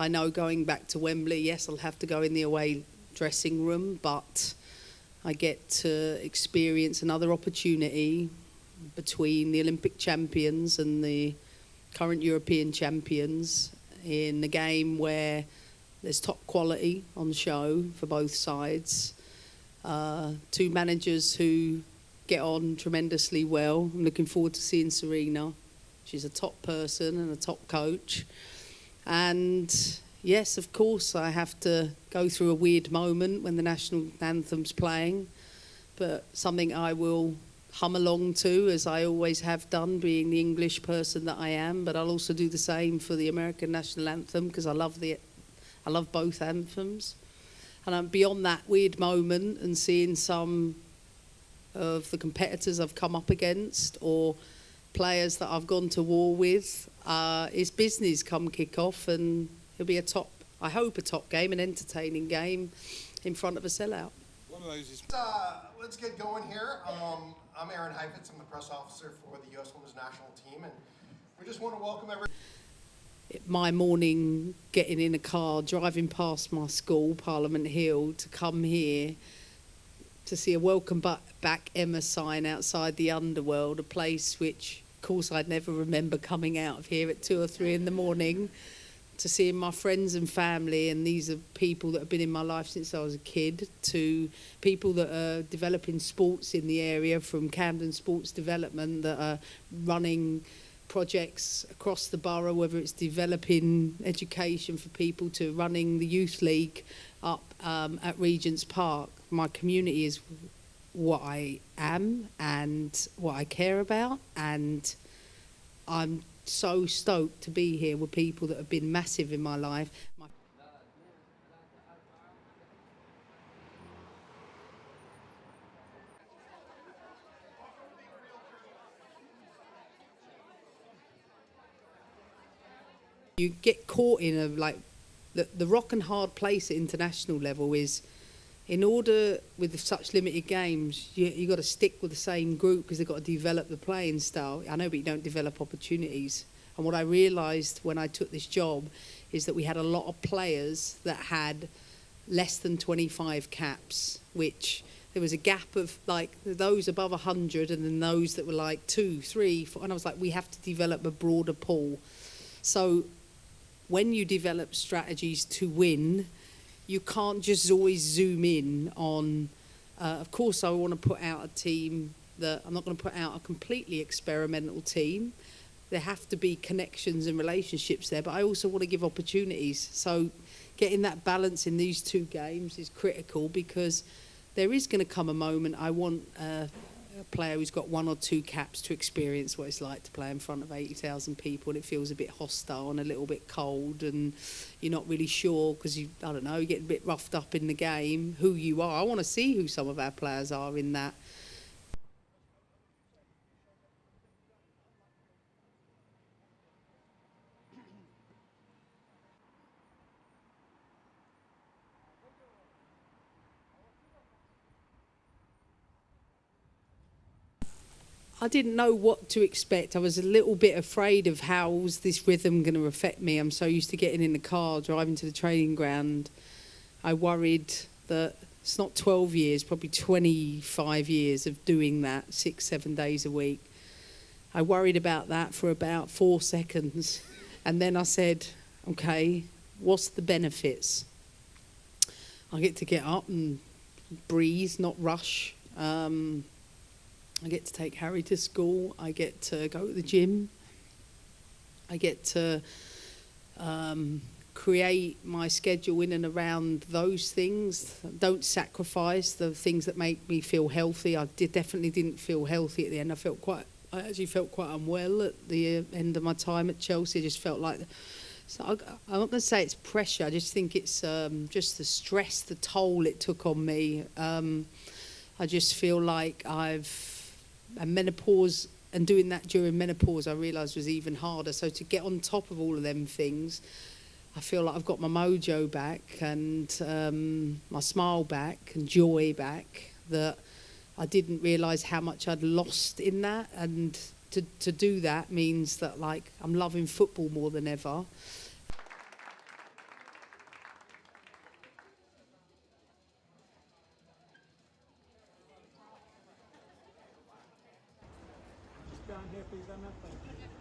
I know going back to Wembley, yes, I'll have to go in the away dressing room, but I get to experience another opportunity between the Olympic champions and the current European champions in a game where there's top quality on show for both sides. Two managers who get on tremendously well. I'm looking forward to seeing Serena. She's a top person and a top coach. And yes, of course, I have to go through a weird moment when the national anthem's playing, but something I will hum along to, as I always have done, being the English person that I am. But I'll also do the same for the American national anthem, because I love both anthems. And I'm beyond that weird moment and seeing some of the competitors I've come up against or players that I've gone to war with. It's business come kick-off, and it'll be I hope a top game, an entertaining game in front of a sellout. One of those is... let's get going here. I'm Aaron Heifetz. I'm the press officer for the U.S. Women's National Team, and we just want to welcome everyone. My morning, getting in a car, driving past my school, Parliament Hill, to come here to see a welcome back Emma sign outside the Underworld, a place which, of course, I'd never remember coming out of here at 2 or 3 in the morning, to seeing my friends and family. And these are people that have been in my life since I was a kid, to people that are developing sports in the area, from Camden Sports Development, that are running projects across the borough, whether it's developing education for people, to running the youth league up at Regent's Park. My community is what I am and what I care about, and I'm so stoked to be here with people that have been massive in my life. You get caught in the rock and hard place at international level is, in order, with such limited games, you got to stick with the same group, because they've got to develop the playing style. I know, but you don't develop opportunities. And what I realised when I took this job is that we had a lot of players that had less than 25 caps, which there was a gap of like those above 100 and then those that were like 2, 3, 4. And I was like, we have to develop a broader pool. So when you develop strategies to win, you can't just always zoom in on, of course, I want to put out a team that, I'm not going to put out a completely experimental team. There have to be connections and relationships there, but I also want to give opportunities. So getting that balance in these two games is critical, because there is going to come a moment I want a player who's got 1 or 2 caps to experience what it's like to play in front of 80,000 people, and it feels a bit hostile and a little bit cold, and you're not really sure, because you get a bit roughed up in the game, who you are. I want to see who some of our players are in that. I didn't know what to expect. I was a little bit afraid of how was this rhythm going to affect me. I'm so used to getting in the car, driving to the training ground. I worried that it's not 12 years, probably 25 years of doing that 6, 7 days a week. I worried about that for about 4 seconds. And then I said, okay, what's the benefits? I get up and breathe, not rush. I get to take Harry to school. I get to go to the gym. I get to create my schedule in and around those things. Don't sacrifice the things that make me feel healthy. I definitely didn't feel healthy at the end. I actually felt quite unwell at the end of my time at Chelsea. I just felt like... So I'm not going to say it's pressure. I just think it's just the stress, the toll it took on me. I just feel like and menopause, and doing that during menopause, I realised was even harder. So to get on top of all of them things, I feel like I've got my mojo back and my smile back and joy back, that I didn't realise how much I'd lost in that. And to do that means that, like, I'm loving football more than ever. down here, please, Emma. Thank you.